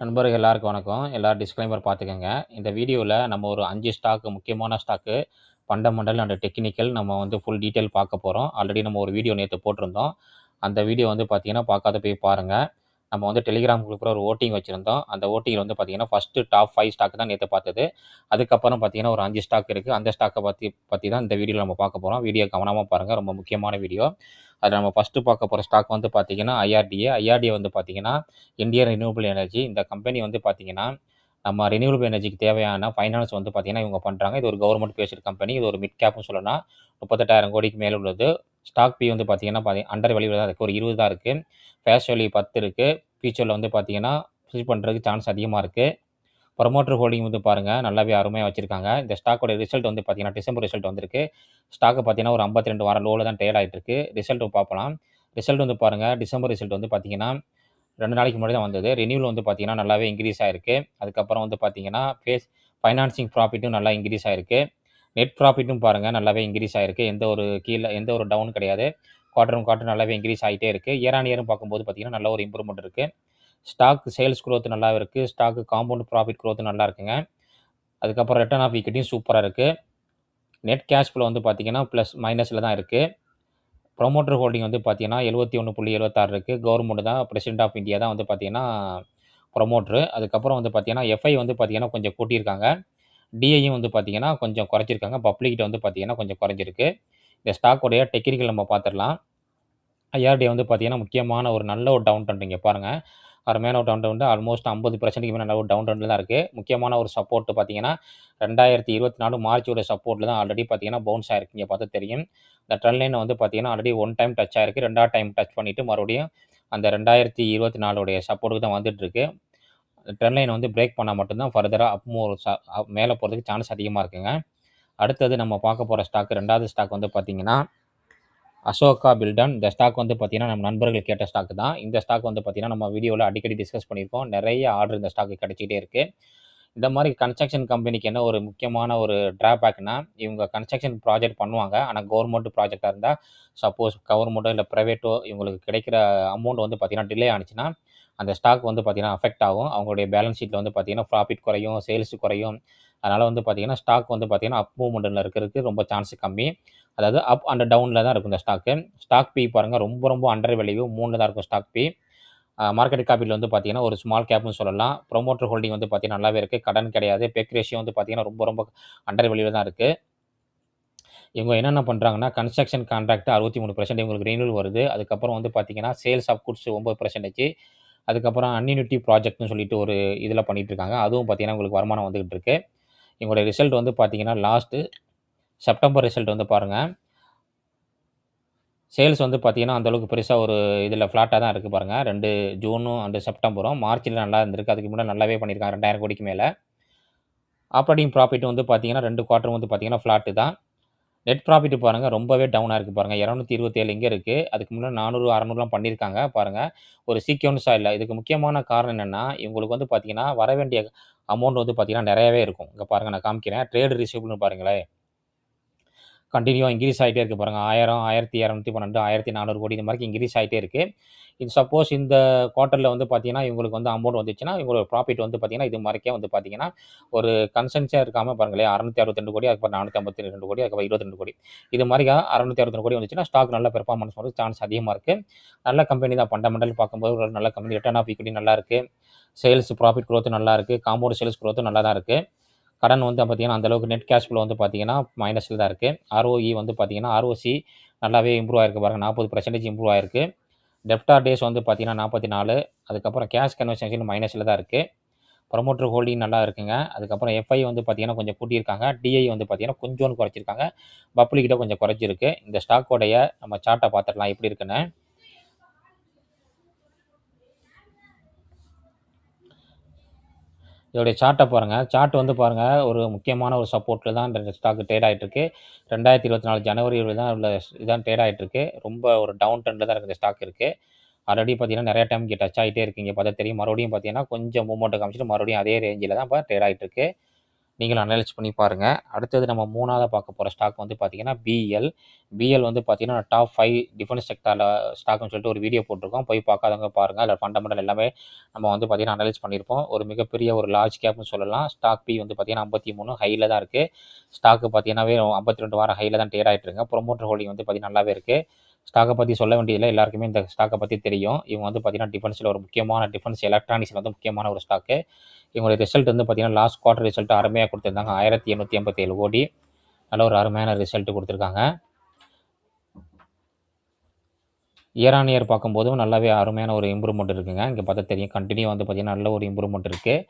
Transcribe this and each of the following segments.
நண்பர்கள் எல்லாருக்கும் வணக்கம். எல்லாரும் டிஸ்க்ளைமர் பார்த்துக்கங்க. இந்த வீடியோல நம்ம ஒரு 5 ஸ்டாக் முக்கியமான ஸ்டாக்கு, ஃபண்டமெண்டல் அண்ட் டெக்னிக்கல் நம்ம வந்து ஃபுல் டீட்டெயில் பார்க்க போறோம். ஆல்ரெடி நம்ம ஒரு வீடியோ நேத்து போட்டிருந்தோம். அந்த வீடியோ வந்து பார்த்தீங்கன்னா, பார்க்காத போய் பாருங்க. நம்ம வந்து டெலிகிராம் குரூப்ல ஒரு வோட்டிங் வச்சிருந்தோம். அந்த வோட்டிங்ல வந்து பார்த்தீங்கன்னா, ஃபர்ஸ்ட் டாப் 5 ஸ்டாக் தான் நேத்து பார்த்தது. அதுக்கப்புறம் பார்த்தீங்கன்னா, ஒரு 5 ஸ்டாக் இருக்கு. அந்த ஸ்டாக்க பத்தி பத்தி தான் இந்த வீடியோல நம்ம பார்க்க போறோம். வீடியோ கவனமா பாருங்க. ரொம்ப முக்கியமான வீடியோ. அதுல நம்ம ஃபர்ஸ்ட் பார்க்க போற ஸ்டாக் வந்து பார்த்தீங்கன்னா, ஐஆர்டிஏ. ஐஆர்டிஏ வந்து பார்த்தீங்கன்னா, இந்தியன் ரினியூவபிள் எனர்ஜி. இந்த கம்பெனி வந்து பார்த்தீங்கன்னா, நம்ம ரினியூவபிள் எனர்ஜிக்கு தேவையான ஃபைனான்ஸ் வந்து பார்த்தீங்கன்னா, இவங்க பண்றாங்க. இது ஒரு கவர்ன்மெண்ட் பேஸ்டு கம்பெனி. இது ஒரு மிட் கேப்னு சொல்லலாம். 38,000 கோடிக்கு மேல உள்ளது. ஸ்டாக் பி வந்து பார்த்தீங்கன்னா, அண்டர் வேல்யூல தான் இருக்கு. ஒரு 20 தான் இருக்கு. ஃபேஸ் வேல்யூ 10 இருக்கு. ஃபியூச்சர்ல வந்து பார்த்தீங்கன்னா, ஃபில் பண்றதுக்கு சான்ஸ் அதிகமா இருக்கு. ப்ரமோட்டர் ஹோல்டிங் வந்து பாருங்க, நல்லாவே அருமையா வச்சிருக்காங்க. இந்த ஸ்டாக்கோட ரிசல்ட் வந்து பார்த்தீங்கன்னா, டிசம்பர் ரிசல்ட் வந்திருக்கு. ஸ்டாக் பார்த்தீங்கன்னா, ஒரு 52 வாரம் லோல தான் ட்ரேட் ஆயிட்டு இருக்கு. ரிசல்ட் பார்க்கலாம். ரிசல்ட் வந்து பாருங்க, டிசம்பர் ரிசல்ட் வந்து பார்த்தீங்கன்னா, 2 நாளைக்கு முன்னாடி தான் வந்தது. ரெனியூவல் வந்து பார்த்தீங்கன்னா, நல்லாவே இன்கிரீஸ் ஆயிருக்கு. அதுக்கப்புறம் வந்து பார்த்தீங்கன்னா, ஃபைனான்சிங் ப்ராஃபிட்டும் நல்லா இன்கிரீஸ் ஆயிருக்கு. நெட் ப்ராஃபிட்டும் பாருங்க, நல்லாவே இன்கிரீஸ் ஆயிருக்கு. எந்த ஒரு டவுன் கிடையாது. குவார்ட்டர் நல்லாவே இன்கிரீஸ் ஆயிட்டே இருக்கு. இயர் ஆன் இயரும் பார்க்கும்போது பார்த்தீங்கன்னா, நல்ல ஒரு இம்ப்ரூவ்மெண்ட் இருக்கு. ஸ்டாக் சேல்ஸ் குரோத் நல்லாவே இருக்கு. ஸ்டாக் காம்பவுண்ட் ப்ராஃபிட் குரோத் நல்லா இருக்குங்க. அதுக்கப்புறம் ரிட்டர்ன் ஆஃப் ஈக்விட்டியும் சூப்பரா இருக்கு. நெட் கேஷ் ஃப்ளோ வந்து பார்த்தீங்கன்னா, பிளஸ் மைனஸ்ல தான் இருக்கு. ப்ரமோட்டர் ஹோல்டிங் வந்து பார்த்தீங்கன்னா, 71.76 இருக்கு. கவர்மெண்ட் தான் பிரசிடென்ட் ஆஃப் இந்தியா தான் வந்து பார்த்தீங்கன்னா, ப்ரமோட்டரு. அதுக்கப்புறம் வந்து பார்த்தீங்கன்னா, எஃப்ஐ வந்து பார்த்தீங்கன்னா, கொஞ்சம் கூட்டியிருக்காங்க. டிஐயும் வந்து பார்த்தீங்கன்னா, கொஞ்சம் குறைச்சிருக்காங்க. பப்ளிக்கிட்ட வந்து பார்த்தீங்கன்னா, கொஞ்சம் குறைஞ்சிருக்கு. இந்த ஸ்டாக்கோடைய டெக்னிக்கல் நம்ம பார்த்துடலாம். ஐஆர்டிஏ வந்து பார்த்தீங்கன்னா, முக்கியமான ஒரு நல்ல ஒரு டவுன் ட்ரெண்ட் இங்க பாருங்க. அருமையான ஒரு டவுன் ட்ரெண்ட் ஆல்மோஸ்ட் 50% மேல நல்ல ஒரு டவுன் ட்ரெண்ட்ல தான் இருக்கு. முக்கியமான ஒரு சப்போர்ட் பார்த்தீங்கன்னா, 2024 மார்ச்சோட சப்போர்ட்ல தான் ஆல்ரெடி பார்த்தீங்கன்னா, பவுன்ஸ் ஆயிருக்கு. இங்க பார்த்தா தெரியும். இந்த ட்ரெண்ட் லைன் வந்து பார்த்தீங்கன்னா, ஆல்ரெடி 1 டைம் டச் ஆயிருக்கு. 2வது டைம் டச் பண்ணிட்டு மறுபடியும் அந்த 2024 உடைய சப்போர்ட்க்கு தான் வந்துட்டு இருக்கு. ட்ரெண்ட் லைன் வந்து பிரேக் பண்ணா மட்டும் தான் ஃபர்தரா அப் மூவ் மேல போறதுக்கு சான்ஸ் அதிகமா இருக்குங்க. அடுத்தது நம்ம பார்க்க போற ஸ்டாக் 2வது ஸ்டாக் வந்து பார்த்தீங்கன்னா, அசோகா பில்டன். இந்த ஸ்டாக் வந்து பார்த்தீங்கன்னா, நம்ம நண்பர்கள் கேட்ட ஸ்டாக் தான். இந்த ஸ்டாக் வந்து பார்த்தீங்கன்னா, நம்ம வீடியோல அடிக்கடி டிஸ்கஸ் பண்ணியிருக்கோம். நெறைய ஆர்டர் இந்த ஸ்டாக்கு கிடைச்சிட்டே இருக்கு. இந்த மாரி கன்ஸ்ட்ரக்ஷன் கம்பெனிக்கு என்ன ஒரு முக்கியமான ஒரு டிராபேக்னா, இவங்க கன்ஸ்ட்ரக்ஷன் ப்ராஜெக்ட் பண்ணுவாங்க. ஆனா கவர்மெண்ட் ப்ராஜெக்ட்டா இருந்தா, சப்போஸ் கவர்மெண்ட்டோ இல்ல பிரைவேட்டோ இவங்களுக்கு கிடைக்கிற அமௌண்ட் வந்து பார்த்தீங்கன்னா, டிலே ஆனுச்சுன்னா, அந்த ஸ்டாக் வந்து பார்த்தீங்கன்னா அஃபெக்ட் ஆகும். அவங்களுடைய பேலன்ஸ் ஷீட்ல வந்து பார்த்தீங்கன்னா, ப்ராஃபிட் குறையும், சேல்ஸ் குறையும். அதனால வந்து பார்த்தீங்கன்னா, ஸ்டாக் வந்து பார்த்தீங்கன்னா, அப் மூவ்மெண்ட்ல இருக்கிறதுக்கு ரொம்ப சான்ஸ் கம்மி. அதாவது அப் அண்ட் டவுன்ல தான் இருக்கும் இந்த ஸ்டாக்கு. ஸ்டாக் பி பாருங்க ரொம்ப அண்டர் வேல்யூ 3 தான் இருக்கும் ஸ்டாக் பி. மார்க்கெட் கேபிட்டல் வந்து பார்த்தீங்கன்னா, ஒரு ஸ்மால் கேப்னு சொல்லலாம். ப்ரமோட்டர் ஹோல்டிங் வந்து பார்த்தீங்கன்னா, நல்லாவே இருக்கு. கடன் கிடையாது. பெக் ரேஷியோ வந்து பார்த்தீங்கன்னா, ரொம்ப அண்டர் வேல்யூல தான் இருக்கு. இவங்க என்னென்ன பண்றாங்கன்னா, கன்ஸ்ட்ரக்ஷன் கான்ட்ராக்ட் 63% இவங்களுக்கு ரினியூவல் வருது. அதுக்கப்புறம் வந்து பார்த்தீங்கன்னா, சேல்ஸ் ஆஃப் குட்ஸ் 9%. அதுக்கப்புறம் அன்னியூனிட்டி ப்ராஜெக்ட்னு சொல்லிட்டு ஒரு இதில பண்ணிட்டு இருக்காங்க. அதுவும் பார்த்தீங்கன்னா, உங்களுக்கு வருமானம் வந்துகிட்டு இருக்கு. இவங்களுடைய ரிசல்ட் வந்து பார்த்தீங்கன்னா, லாஸ்ட் செப்டம்பர் ரிசல்ட் வந்து பாருங்க. சேல்ஸ் வந்து பார்த்தீங்கன்னா, அந்த அளவுக்கு பெருசா ஒரு இதில ஃப்ளாட்டா தான் இருக்கு பாருங்க. 2 ஜூனும் அண்ட் செப்டம்பரும். மார்ச்ல நல்லா இருந்திருக்கு. அதுக்கு முன்னாடி நல்லாவே பண்ணியிருக்காங்க. 2000 கோடிக்கு மேல. ஆப்பரேட்டிங் ப்ராஃபிட் வந்து பார்த்தீங்கன்னா, 2 குவார்ட்டர் வந்து பார்த்தீங்கன்னா, ஃப்ளாட்டு தான். நெட் ப்ராஃபிட் பாருங்க ரொம்பவே டவுனா இருக்கு பாருங்க. 227 இங்க இருக்கு. அதுக்கு முன்னாடி 400, 600லாம் பண்ணியிருக்காங்க பாருங்க. ஒரு சீக்வென்ஸா இல்ல. இதுக்கு முக்கியமான காரணம் என்னன்னா, இவங்களுக்கு வந்து பார்த்தீங்கன்னா, வரவேண்டிய அமௌண்ட் வந்து பார்த்தீங்கன்னா, நெறையவே இருக்கும். இங்க பாருங்க நான் காமிக்கிறேன். ட்ரேட் ரிசீவபிள்னு பாருங்களேன். கன்டினியூவா இன்கிரீஸ் ஆயிட்டே இருக்கு பாருங்க. 1000, 1212, 1400 கோடி இந்த மாரி இன்கிரீஸ் ஆயிட்டே இருக்கு. இது சப்போஸ் இந்த குவார்ட்டர்ல வந்து பார்த்தீங்கன்னா, இவங்களுக்கு வந்து அமௌண்ட் வந்துச்சுன்னா, இவங்களோட ப்ராஃபிட் வந்து பார்த்தீங்கன்னா, இது மாரிக்கே வந்து பார்த்தீங்கன்னா, ஒரு கன்சன்ஸா இருக்காம பாருங்களேன் 662 கோடி, அதுக்கப்புறம் 452 கோடி, அதுக்கப்புறம் 22 கோடி. இது மாரியா 662 கோடி வந்துச்சுன்னா, ஸ்டாக் நல்ல பெர்ஃபார்மன்ஸ் வரதுக்கு சான்ஸ் அதிகமா இருக்கு. நல்ல கம்பெனி தான். ஃபண்டமெண்டல் பார்க்கும்போது ஒரு நல்ல கம்பெனி. ரிட்டர்ன் ஆஃப் ஈக்விட்டி நல்லா இருக்கு. சேல்ஸ் ப்ராஃபிட் குரோத் நல்லா இருக்கு. காம்பவுண்ட் சேல்ஸ் குரோத்தும் நல்லா தான் இருக்கு. கடன் வந்து பார்த்தீங்கன்னா, அந்த அளவுக்கு நெட் கேஷ் ஃப்ளோ வந்து பார்த்தீங்கன்னா, மைனஸ்ல தான் இருக்கு. ஆர்ஓஇ வந்து பார்த்தீங்கன்னா, ஆர்ஓசி நல்லாவே இம்ப்ரூவ் ஆயிருக்கு பாருங்க. 40% இம்ப்ரூவ் ஆயிருக்கு. டெப்டார் டேஸ் வந்து பார்த்தீங்கன்னா 44. அதுக்கப்புறம் கேஷ் கன்வர்ஷன் மைனஸ்ல தான் இருக்கு. ப்ரமோட்டர் ஹோல்டிங் நல்லா இருக்குங்க. அதுக்கப்புறம் எஃப்ஐ வந்து பார்த்தீங்கன்னா, கொஞ்சம் கூட்டியிருக்காங்க. டிஐ வந்து பார்த்தீங்கன்னா, கொஞ்சோண்டு குறைச்சிருக்காங்க. பப்ளிக்கிட்ட கொஞ்சம் குறைச்சிருக்கு. இந்த ஸ்டாக்கோடைய நம்ம சார்ட்ட பார்த்துடலாம் எப்படி இருக்குன்னு. இதோடைய சார்ட்ட பாருங்க. சார்ட் வந்து பாருங்க, ஒரு முக்கியமான ஒரு சப்போர்ட்ல தான் இந்த ஸ்டாக் ட்ரேட் ஆயிட்டு இருக்கு. 2024 ஜனவரியில தான் உள்ள இதான் ட்ரேட் ஆயிட்டு இருக்கு. ரொம்ப ஒரு டவுன் ட்ரெண்ட்ல தான் இருக்கு இந்த ஸ்டாக் இருக்கு. ஆல்ரெடி பார்த்தீங்கன்னா, நெறைய டைம் இங்க டச் ஆயிட்டே இருக்கு. இங்க பார்த்தா தெரியும். மறுபடியும் பார்த்தீங்கன்னா, கொஞ்சம் மூவ்மெண்ட் காமிச்சுட்டு மறுபடியும் அதே ரேஞ்சில தான் இப்ப ட்ரேட் ஆயிட்டு இருக்கு. நீங்களும் அனலைஸ் பண்ணி பாருங்கள். அடுத்தது நம்ம 3ஆவதா பார்க்க போகிற ஸ்டாக் வந்து பார்த்தீங்கன்னா பிஎல். பிஎல் வந்து பார்த்தீங்கன்னா டாப் 5 டிஃபென்ஸ் செக்டாரில் ஸ்டாக்னு சொல்லிட்டு ஒரு வீடியோ போட்டிருக்கோம். போய் பார்க்காதவங்க பாருங்கள். அதில் ஃபண்டமெண்டல் எல்லாமே நம்ம வந்து பார்த்தீங்கன்னா அனலைஸ் பண்ணியிருப்போம். ஒரு மிகப்பெரிய ஒரு லார்ஜ் கேப்னு சொல்லலாம். ஸ்டாக் பி வந்து பார்த்தீங்கன்னா 53 ஹையில் தான் இருக்குது. ஸ்டாக்கு பார்த்தீங்கன்னாவே 52 வாரம் ஹையில் தான் ட்ரேட் ஆகிட்டு இருக்குங்க. ப்ரொமோட்டர் ஹோல்டிங் வந்து பார்த்தீங்கன்னா நல்லாவே இருக்குது. ஸ்டாக்கை பற்றி சொல்ல வேண்டியதில்லை, எல்லாருக்குமே இந்த ஸ்டாக்கை பற்றி தெரியும். இவங்க வந்து பார்த்தீங்கன்னா டிஃபென்ஸில் ஒரு முக்கியமான டிஃபென்ஸ் எலக்ட்ரானிக்ஸில் வந்து முக்கியமான ஒரு ஸ்டாக்கு. இவங்களுடைய ரிசல்ட் வந்து பார்த்தீங்கன்னா லாஸ்ட் குவார்ட்டர் ரிசல்ட் அருமையாக கொடுத்துருந்தாங்க. 1887 கோடி, நல்ல ஒரு அருமையான ரிசல்ட் கொடுத்துருக்காங்க. இயர் ஆன் இயர் பார்க்கும்போதும் நல்லாவே அருமையான ஒரு இம்ப்ரூவ்மெண்ட் இருக்குங்க. இங்கே பார்த்தா தெரியும், கண்டினியூ வந்து பார்த்தீங்கன்னா நல்ல ஒரு இம்ப்ரூவ்மெண்ட் இருக்குது.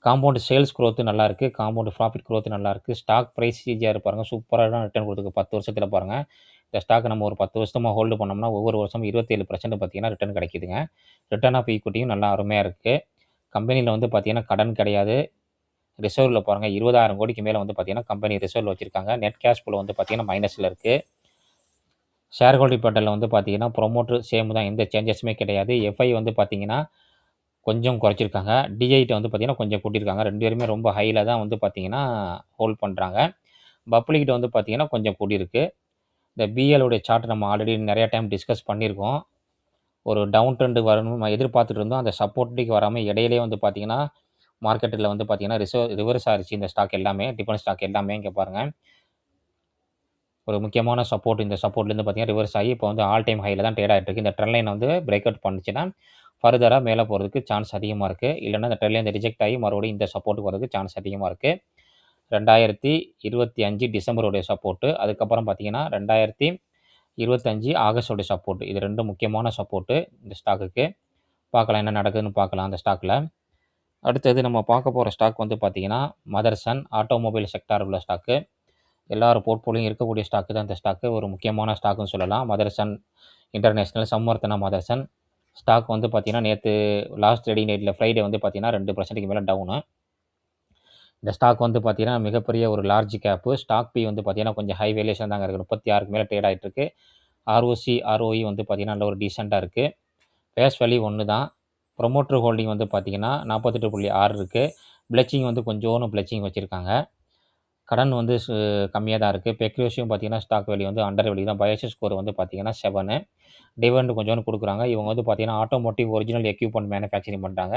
காம்பவுண்ட் சேல்ஸ் க்ரோத்து நல்லா இருக்குது. காம்பவுண்ட் ப்ராஃபிட் க்ரோத்து நல்லா இருக்குது. ஸ்டாக் ப்ரைஸ் சிஜிஆர் பாருங்கள், சூப்பரான ரிட்டர்ன் கொடுத்துருக்கு 10 வருஷத்தில் பாருங்கள். இந்த ஸ்டாக் நம்ம ஒரு 10 வருஷமாக ஹோல்டு பண்ணோம்னா ஒவ்வொரு வருஷமும் 27% பார்த்தீங்கன்னா ரிட்டர்ன் கிடைக்குதுங்க. ரிட்டர்ன் ஆஃப் ஈக்விட்டியும் நல்லா அருமையாக இருக்குது. கம்பெனியில் வந்து பார்த்தீங்கன்னா கடன் கிடையாது. ரிசர்வில் பாருங்கள் 20,000 கோடிக்கு மேலே வந்து பார்த்தீங்கன்னா கம்பெனி ரிசர்வில் வச்சுருக்காங்க. நெட் கேஷ் ஃப்ளோ வந்து பார்த்தீங்கன்னா மைனஸில் இருக்குது. ஷேர் ஹோல்டிங் பேட்டர்னில் வந்து பார்த்தீங்கன்னா ப்ரொமோட்டர் சேம் தான், எந்த சேஞ்சஸுமே கிடையாது. எஃப்ஐ வந்து பார்த்தீங்கன்னா கொஞ்சம் குறைச்சிருக்காங்க. டிஐட்ட வந்து பார்த்தீங்கன்னா கொஞ்சம் கூட்டியிருக்காங்க. 2 பேருமே ரொம்ப ஹையில் தான் வந்து பார்த்தீங்கன்னா ஹோல்ட் பண்ணுறாங்க. பப்ளிக்கிட்ட வந்து பார்த்தீங்கன்னா கொஞ்சம் கூடியிருக்கு. இந்த பிஎல்லுடைய சார்ட் நம்ம ஆல்ரெடி நிறையா டைம் டிஸ்கஸ் பண்ணியிருக்கோம். ஒரு டவுன் ட்ரெண்ட் வரணும்னு நம்ம எதிர்பார்த்துட்டு இருந்தோம். அந்த சப்போர்ட்டுக்கு வராமல் இடையிலே வந்து பார்த்தீங்கன்னா மார்க்கெட்டில் வந்து பார்த்தீங்கன்னா ரிவர்ஸ் ஆகிருச்சு. இந்த ஸ்டாக் எல்லாமே, டிஃபென்ஸ் ஸ்டாக் எல்லாமே இங்கே பாருங்கள். ஒரு முக்கியமான சப்போர்ட், இந்த சப்போர்ட்லேருந்து பார்த்தீங்கன்னா ரிவர்ஸ் ஆகி இப்போ வந்து ஆல் டைம் ஹையில் தான் ட்ரேட் ஆகிட்டு இருக்குது. இந்த ட்ரெண்ட் லைன் வந்து பிரேக் அவுட் பண்ணுச்சுன்னா ஃபர்தராக மேலே போகிறதுக்கு சான்ஸ் அதிகமாக இருக்குது. இல்லைன்னா இந்த ட்ரெண்ட் லைன் ரிஜெக்ட் ஆகி மறுபடியும் இந்த சப்போர்ட்டுக்கு வரதுக்கு சான்ஸ் அதிகமாக இருக்குது. 2025 டிசம்பருடைய சப்போர்ட்டு, அதுக்கப்புறம் பார்த்தீங்கன்னா 2025 ஆகஸ்டோடைய சப்போர்ட். இது 2 முக்கியமான சப்போர்ட்டு இந்த ஸ்டாக்குக்கு. பார்க்கலாம் என்ன நடக்குதுன்னு பார்க்கலாம் அந்த ஸ்டாக்கில். அடுத்தது நம்ம பார்க்க போகிற ஸ்டாக் வந்து பார்த்தீங்கன்னா மதர்சன் ஆட்டோமொபைல் செக்டார் உள்ள ஸ்டாக்கு. எல்லாரும் போர்ட்ஃபோலியும் இருக்கக்கூடிய ஸ்டாக்கு தான் இந்த ஸ்டாக்கு. ஒரு முக்கியமான ஸ்டாக்குன்னு சொல்லலாம். மதர்சன் இன்டர்நேஷ்னல், சம்வர்த்தனா மதர்சன் ஸ்டாக் வந்து பார்த்தீங்கன்னா நேற்று லாஸ்ட் ட்ரேடிங் டேட்டில் ஃப்ரைடே வந்து பார்த்தீங்கன்னா 2% மேலே டவுனு. இந்த ஸ்டாக் வந்து பார்த்தீங்கன்னா மிகப்பெரிய ஒரு லார்ஜ் கேப்பு. ஸ்டாக் பி வந்து பார்த்தீங்கன்னா கொஞ்சம் ஹை வேல்யூஷன் தாங்க இருக்குது. 36க்கு மேலே ட்ரேட் ஆகிட்டு இருக்குது. ஆர்ஓசி, ஆர்ஓஇ வந்து பார்த்தீங்கன்னா நல்ல ஒரு டீசெண்டாக இருக்குது. ஃபேஸ் வேல்யூ ஒன்று தான். ப்ரொமோட்டர் ஹோல்டிங் வந்து பார்த்தீங்கன்னா 48.6 இருக்குது. பிளச்சிங் வந்து கொஞ்சோன்னு பிளச்சிங் வச்சுருக்காங்க. கடன் வந்து கம்மியாக தான் இருக்குது. பெக்ரேஷியும் பார்த்தீங்கன்னா ஸ்டாக் வேல்யூ வந்து அண்டர் வேல்யூ தான். பயாஸ் ஸ்கோர் வந்து பார்த்தீங்கன்னா 7. டிவிடெண்ட் கொஞ்சோண்டு கொடுக்குறாங்க. இவங்க வந்து பார்த்தீங்கன்னா ஆட்டோமோட்டிவ் ஒரிஜினல் எக்யூப்மெண்ட் மேனுஃபேக்சரிங் பண்ணுறாங்க.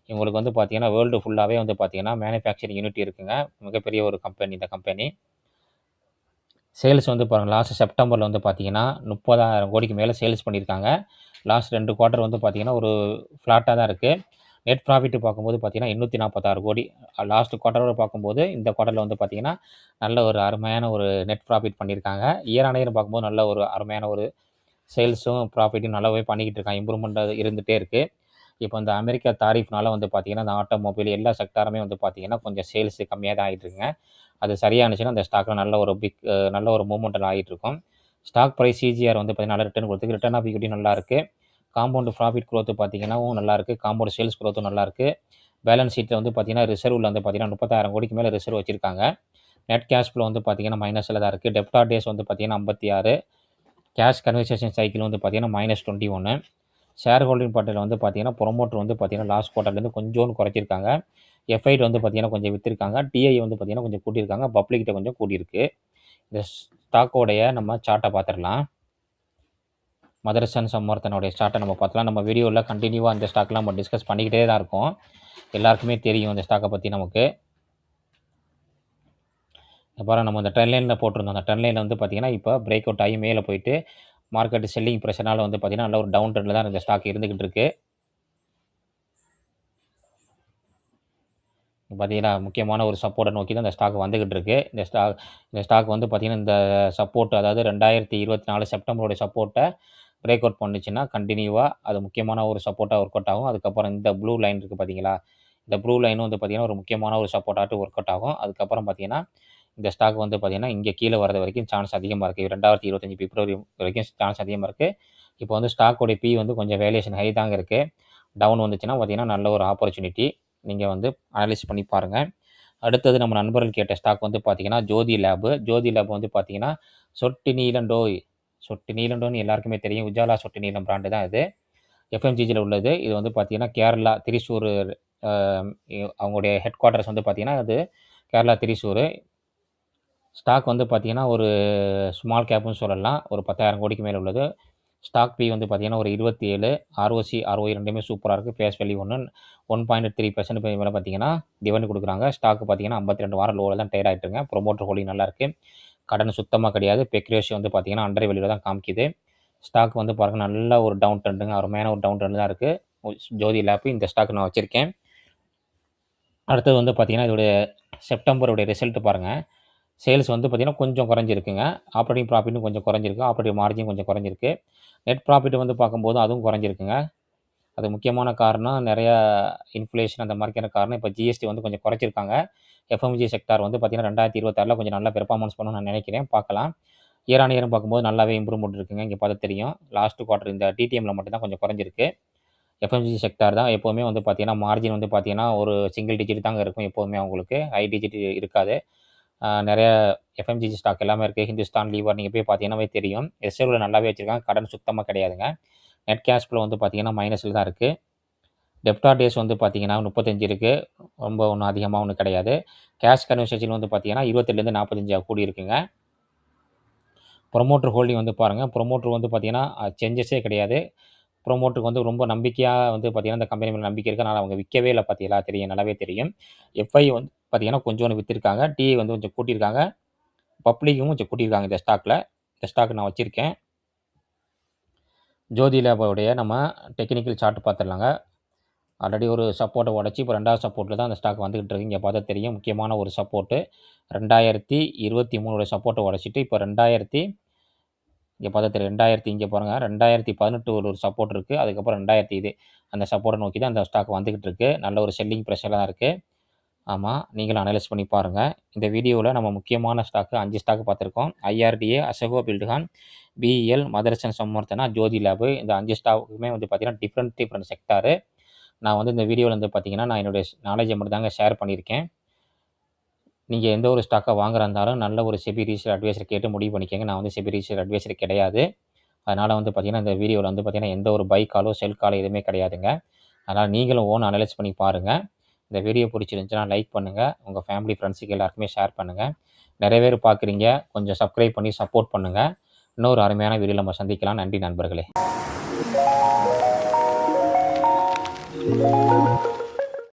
இவங்களுக்கு வந்து பார்த்தீங்கன்னா வேர்ல்டு ஃபுல்லாகவே வந்து பார்த்தீங்கன்னா மேனுஃபேக்சரிங் யூனிட் இருக்குங்க. மிகப்பெரிய ஒரு கம்பெனி இந்த கம்பெனி. சேல்ஸ் வந்து பாருங்கள், லாஸ்ட் செப்டம்பரில் வந்து பார்த்தீங்கன்னா 30,000 கோடிக்கு மேலே சேல்ஸ் பண்ணியிருக்காங்க. லாஸ்ட் 2 குவார்ட்டர் வந்து பார்த்தீங்கன்னா ஒரு ஃப்ளாட்டாக தான் இருக்குது. நெட் ப்ராஃபிட் பார்க்கும்போது பார்த்தீங்கன்னா 846 கோடி. லாஸ்ட் குவார்ட்டரோட பார்க்கும்போது இந்த குவார்ட்டரில் வந்து பார்த்தீங்கன்னா நல்ல ஒரு அருமையான ஒரு நெட் ப்ராஃபிட் பண்ணியிருக்காங்க. இயர் ஆன் இயர் பார்க்கும்போது நல்ல ஒரு அருமையான ஒரு சேல்ஸும் ப்ராஃபிட்டும் நல்லாவே பண்ணிக்கிட்டு இருக்காங்க. இம்ப்ரூவ்மெண்ட் இருந்துகிட்டே இருக்குது. இப்போ இந்த அமெரிக்கா தாரிஃப்னால வந்து பார்த்தீங்கன்னா இந்த ஆட்டோமொபைல் எல்லா செக்டாருமே வந்து பார்த்தீங்கன்னா கொஞ்சம் சேல்ஸ் கம்மியாக தான் ஆகிட்டு இருக்குங்க. அது சரியானுச்சுன்னா அந்த ஸ்டாக்கில் நல்ல ஒரு மூவ்மெண்ட்டில் ஆகிட்டு இருக்கும். ஸ்டாக் ப்ரைஸ் சிஜிஆர் வந்து பார்த்தீங்கன்னா நல்ல ரிட்டர்ன் கொடுத்துருக்கு. ரிட்டர்ன் ஆஃப் ஈக்விட்டி நல்லா இருக்குது. காம்பவுண்ட் ப்ராஃபிட் க்ரோத்து பார்த்தீங்கன்னாவும் நல்லாயிருக்கு. காம்பவுண்ட் சேல்ஸ் க்ரோத்தும் நல்லாயிருக்கு. பேலன்ஸ் ஷீட்டில் வந்து பார்த்தீங்கன்னா ரிசர்வில் வந்து பார்த்தீங்கன்னா 30,000 கோடிக்கு மேலே ரிசர்வ் வச்சுருக்காங்க. நெட் கேஷ் ஃப்ளோ வந்து பார்த்தீங்கன்னா மைனஸில் தான் இருக்குது. டெப்டார் டேஸ் வந்து பார்த்தீங்கன்னா 56. கேஷ் கன்வர்சேஷன் சைக்கிள் வந்து பார்த்தீங்கன்னா -21. ஷேர் ஹோல்டிங் பேட்டர்னில் வந்து பார்த்தீங்கன்னா ப்ரொமோட்டர் வந்து பார்த்தீங்கன்னா லாஸ்ட் குவார்ட்டர்லேருந்து கொஞ்சோண்டு குறைச்சிருக்காங்க. எஃப்ஐட் வந்து பார்த்தீங்கன்னா கொஞ்சம் விற்றுருக்காங்க. டிஐ வந்து பார்த்தீங்கன்னா கொஞ்சம் கூட்டியிருக்காங்க. பப்ளிக்கிட்ட கொஞ்சம் கூட்டியிருக்கு. இந்த ஸ்டாக்கோடைய நம்ம சார்ட்டை பார்த்துடலாம். மதர்சன் சம்வர்த்தனுடைய சார்ட்டை நம்ம பார்த்தலாம். நம்ம வீடியோவில் கண்டினியூவாக அந்த ஸ்டாக்லாம் நம்ம டிஸ்கஸ் பண்ணிக்கிட்டே தான் இருக்கோம். எல்லாருக்குமே தெரியும் இந்த ஸ்டாக்கை பற்றி நமக்கு. அப்புறம் நம்ம இந்த ட்ரெண்ட் லைனில் போட்டிருந்தோம். அந்த ட்ரெண்ட் லைனில் வந்து பார்த்தீங்கன்னா இப்போ பிரேக் அவுட் ஆகி மேலே போயிட்டு மார்க்கெட் செல்லிங் ப்ரெஷர்னால வந்து பார்த்தீங்கன்னா நல்ல ஒரு டவுன் ட்ரெண்டில் தான் இந்த ஸ்டாக் இருந்துக்கிட்டு இருக்குது. பார்த்தீங்கன்னா முக்கியமான ஒரு சப்போர்ட்டை நோக்கி தான் இந்த ஸ்டாக் வந்துக்கிட்டு இருக்குது. இந்த ஸ்டாக் வந்து பார்த்தீங்கன்னா இந்த சப்போர்ட், அதாவது 2024 செப்டம்பருடைய சப்போர்ட்டை பிரேக் அவுட் பண்ணுச்சுன்னா கண்டினியூவாக அது முக்கியமான ஒரு சப்போர்ட்டாக ஒர்க் அவுட் ஆகும். அதுக்கப்புறம் இந்த ப்ளூ லைன் இருக்குது பார்த்தீங்களா, இந்த ப்ளூ லைனும் வந்து பார்த்தீங்கன்னா ஒரு முக்கியமான ஒரு சப்போர்ட்டாக ஒர்க் அவுட் ஆகும். அதுக்கப்புறம் பார்த்தீங்கன்னா இந்த ஸ்டாக் வந்து பார்த்தீங்கன்னா இங்கே கீழே வரது வரைக்கும் சான்ஸ் அதிகமாக இருக்குது. 2025 பிப்ரவரி வரைக்கும் சான்ஸ் அதிகமாக இருக்குது. இப்போ வந்து ஸ்டாக்கோடைய பி வந்து கொஞ்சம் வேல்யூஷன் ஹை தாங்க இருக்குது. டவுன் வந்துச்சுன்னா பார்த்தீங்கன்னா நல்ல ஒரு ஆப்பர்ச்சுனிட்டி. நீங்கள் வந்து அனலைஸ் பண்ணி பாருங்கள். அடுத்தது நம்ம நண்பர்கள் கேட்ட ஸ்டாக் வந்து பார்த்தீங்கன்னா ஜோதி லேபு. ஜோதி லேப் வந்து பார்த்தீங்கன்னா சொட்டு நீலண்டோய், சொட்டு நீலண்டோன்னு எல்லாருக்குமே தெரியும். உஜாலா சொட்டு நீலம் பிராண்டு தான் இது. எஃப்எம்சிஜியில் உள்ளது. இது வந்து பார்த்தீங்கன்னா கேரளா, திரிசூர் அவங்களுடைய ஹெட் குவார்ட்டர்ஸ் வந்து பார்த்தீங்கன்னா அது கேரளா திரிசூர். ஸ்டாக் வந்து பார்த்தீங்கன்னா, ஒரு ஸ்மால் கேப்னு சொல்லலாம். ஒரு 10,000 கோடிக்கு மேல உள்ளது. ஸ்டாக் பி வந்து பார்த்தீங்கன்னா, ஒரு 27. ஆர்ஓசி, ஆர்ஓஇ ரெண்டுமே சூப்பரா இருக்கு. ஃபேஸ் வேல்யூ 1.3% மேல பார்த்தீங்கன்னா, டிவிடெண்ட் குடுக்குறாங்க. ஸ்டாக் பார்த்தீங்கன்னா, 52 வாரம் லோல தான் ட்ரேட் ஆயிட்டுருங்க. ப்ரமோட்டர் ஹோல்டிங் நல்லா இருக்கு. கடன் சுத்தமா கிடையாது. பெக் ரேஷியோ வந்து பார்த்தீங்கன்னா, அண்டர் வேல்யூல தான் காமிக்குது. ஸ்டாக் வந்து பாருங்க நல்ல ஒரு டவுன் ட்ரெண்டுங்க. அருமையான ஒரு டவுன் ட்ரெண்ட் தான் இருக்கு. ஜோதி லேப் இந்த ஸ்டாக் நான் வச்சிருக்கேன். அடுத்தது வந்து பார்த்தீங்கன்னா, இதோடைய செப்டம்பருடைய ரிசல்ட் பாருங்க. சேல்ஸ் வந்து பார்த்தீங்கன்னா, கொஞ்சம் குறைஞ்சிருக்குங்க. ஆப்பரேட்டிங் ப்ராஃபிட்டும் கொஞ்சம் குறைஞ்சிருக்கு. ஆப்பரேட்டிங் மார்ஜின் கொஞ்சம் குறைஞ்சிருக்கு. நெட் ப்ராஃபிட் வந்து பார்க்கும்போது அதுவும் குறைஞ்சிருக்குங்க. அது முக்கியமான காரணம் நெறையா இன்ஃப்ளேஷன் அந்த மாரியான காரணம். இப்ப ஜிஎஸ்டி வந்து கொஞ்சம் குறைச்சிருக்காங்க. எஃப்எம்ஜி செக்டார் வந்து பார்த்தீங்கன்னா, 2026ல கொஞ்சம் நல்லா பெர்ஃபார்மன்ஸ் பண்ணும்னு நான் நினைக்கிறேன். பார்க்கலாம். இயர் ஆன் இயர்ன்னு பார்க்கும்போது நல்லாவே இம்ப்ரூவ்மெண்ட் இருக்குங்க. இங்க பார்த்தா தெரியும். லாஸ்ட் குவார்ட்டர் இந்த டிடிஎம்ல மட்டும் தான் கொஞ்சம் குறைஞ்சிருக்கு. எஃப்எம்ஜி செக்டார் தான் எப்பவுமே வந்து பார்த்தீங்கன்னா, மார்ஜின் வந்து பார்த்தீங்கன்னா, ஒரு சிங்கிள் டிஜிட் தாங்க இருக்கும் எப்போதுமே அவங்களுக்கு. ஹை டிஜிட் இருக்காது. நெறைய எஃப்எம்ஜிசி ஸ்டாக் எல்லாமே இருக்கு. ஹிந்துஸ்தான் லீவர் நீங்க போய் பார்த்தீங்கன்னாவே தெரியும். ரிசர்வ்ல நல்லாவே வச்சிருக்காங்க. கடன் சுத்தமா கிடையாதுங்க. நெட் கேஷ் ஃப்ளோ வந்து பார்த்தீங்கன்னா, மைனஸ்ல தான் இருக்கு. டெப்டார் டேஸ் வந்து பார்த்தீங்கன்னா 35 இருக்கு. ரொம்ப ஒண்ணும் அதிகமா ஒண்ணும் கிடையாது. கேஷ் கன்வர்சேஷன் வந்து பார்த்தீங்கன்னா 28லேருந்து 45 கூடி இருக்குங்க. ப்ரமோட்டர் ஹோல்டிங் வந்து பாருங்க. ப்ரமோட்டர் வந்து பார்த்தீங்கன்னா, சேஞ்சஸே கிடையாது. ப்ரமோட்டருக்கு வந்து ரொம்ப நம்பிக்கையா வந்து பார்த்தீங்கன்னா, இந்த கம்பெனி மேல நம்பிக்கை இருக்கு. அதனால அவங்க விக்கவே இல்ல பார்த்தீங்களா? தெரியும். நல்லாவே தெரியும். எஃப்ஐ வந்து பார்த்தீங்கன்னா, கொஞ்சோண்டு வித்திருக்காங்க. டிஐ வந்து கொஞ்சம் கூட்டியிருக்காங்க. பப்ளிக்கும் கொஞ்சம் கூட்டியிருக்காங்க இந்த ஸ்டாக்ல. இந்த ஸ்டாக் நான் வச்சிருக்கேன். ஜோதி லேபோடைய நம்ம டெக்னிக்கல் சார்ட் பார்த்துடலாங்க. ஆல்ரெடி ஒரு சப்போர்ட்ட உடைச்சு, இப்போ 2வது சப்போர்ட்ல தான் அந்த ஸ்டாக் வந்துகிட்டு இருக்கு. இங்க பார்த்தா தெரியும். முக்கியமான ஒரு சப்போர்ட்டு. 2023 சப்போர்ட்ட உடைச்சிட்டு, இப்போ இங்க பார்த்தா தெரியும். இங்க பாருங்க 2018 ஒரு சப்போர்ட் இருக்கு. அதுக்கப்புறம் 2000 இது. அந்த சப்போர்ட்ட நோக்கி தான் அந்த ஸ்டாக் வந்துகிட்டு இருக்கு. நல்ல ஒரு செல்லிங் பிரஷர்ல தான் இருக்கு. ஆமா. நீங்களும் அனலைஸ் பண்ணி பாருங்க. இந்த வீடியோல நம்ம முக்கியமான ஸ்டாக் 5 ஸ்டாக் பார்த்துருக்கோம். ஐஆர்டிஏ, அசோகோ பில்ட்கான், பிஇஎல், மதர்சன் சம்மர்த்தனா, ஜோதி லேப் இந்த 5 ஸ்டாக்குமே வந்து பார்த்தீங்கன்னா, டிஃபரண்ட் செக்டாரு. நான் வந்து இந்த வீடியோல வந்து பார்த்தீங்கன்னா, நான் என்னுடைய நாலேட்ஜ மட்டும் தாங்க ஷேர் பண்ணியிருக்கேன். நீங்க எந்த ஒரு ஸ்டாக்கா வாங்குறதா இருந்தாலும் நல்ல ஒரு செபி ரிசர்ச் அட்வைசர் கேட்டு முடிவு பண்ணிக்கங்க. நான் வந்து செபி ரிசர்ச் அட்வைசர் கிடையாது. அதனால வந்து பார்த்தீங்கன்னா, இந்த வீடியோல வந்து பார்த்தீங்கன்னா, எந்த ஒரு பை காலோ, செல் காலோ எதுவுமே கிடையாதுங்க. அதனால நீங்களும் ஓன் அனலைஸ் பண்ணி பாருங்க. இந்த வீடியோ பிடிச்சிருந்துச்சுன்னா லைக் பண்ணுங்க. உங்க ஃபேமிலி, ஃப்ரெண்ட்ஸுக்கு எல்லாருக்குமே ஷேர் பண்ணுங்க. நெறைய பேர் பார்க்குறீங்க. கொஞ்சம் சப்ஸ்கிரைப் பண்ணி சப்போர்ட் பண்ணுங்க. இன்னொரு அருமையான வீடியோல நம்ம சந்திக்கலாம். நன்றி நண்பர்களே.